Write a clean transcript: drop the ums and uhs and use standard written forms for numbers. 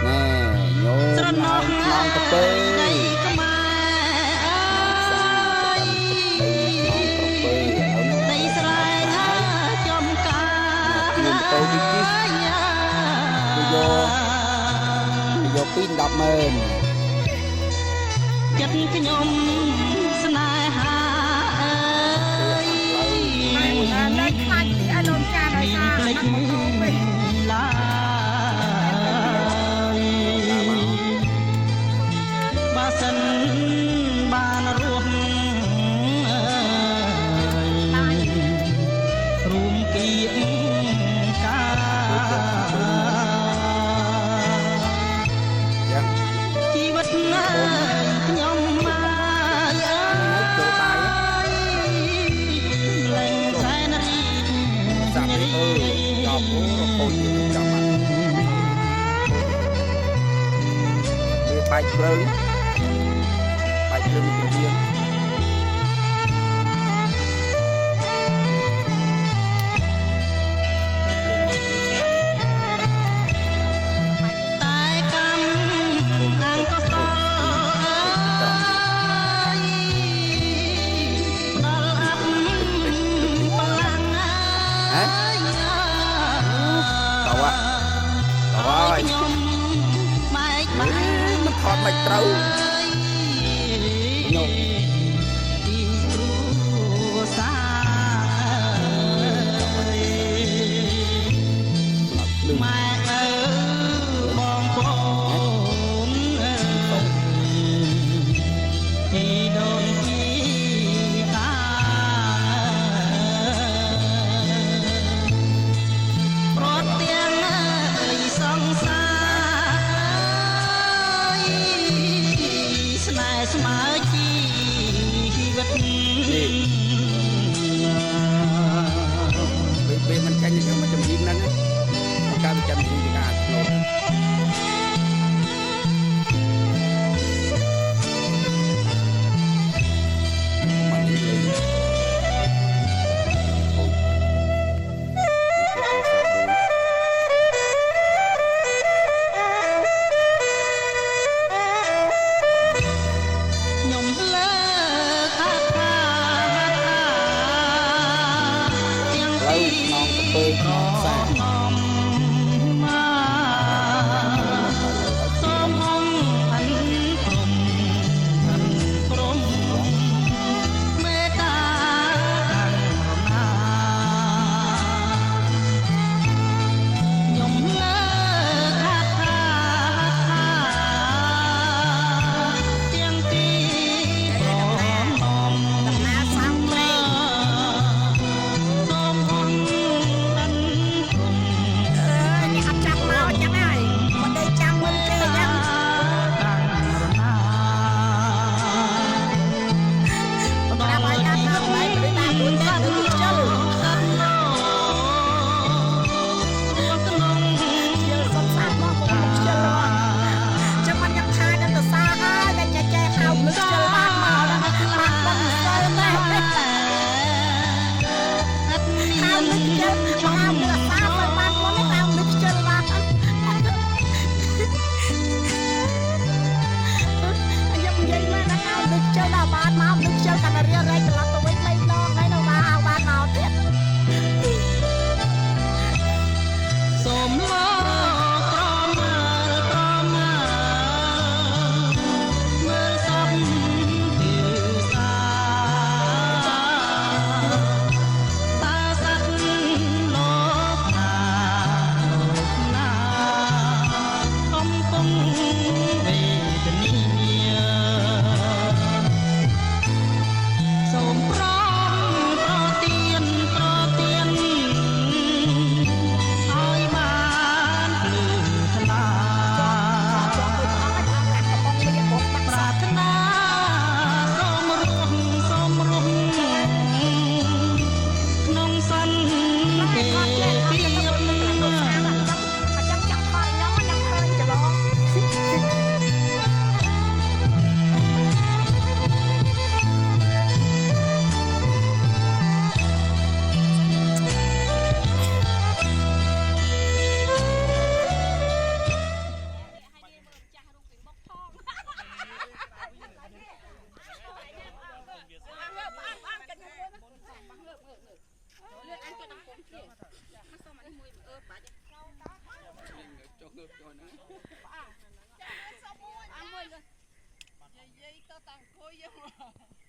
ណែញោមឡើងខ្នងទៅពេដីស្រែណាចំការណាទៅវិជិះយកពី100000ចិត្តខ្ញុំស្នេហាអើយនៅខ្លាចទីអនុចារឲ្យថាណាស់មកវិញឡាយបើសិនបានរស់រួមពីកាជីវិតណាខ្ញុំមកលែងសែនរីសាប់ដល់រហូតចាំបាត់វាបែកព្រៅមួយជាជាងខ្ញុំម៉ែកបានมันថតមិនត្រូវញោមទីគ្រូសាម៉ែអើបងប្អូនពីដូនពីតាប្រត់ទាំងសង្សារស្នេហ៍ស្មើជីវិតពេលមិនចាញ់ទៅមកចំរៀងហ្នឹងមកការវិចិត្រពីការស្លូតពីខ្នងសា គុំជាមកសុំអានេះមួយបាច់ចូលចូលណា ចាសុំមួយ អាមួយនិយាយទៅតាំងអង្គុយយើង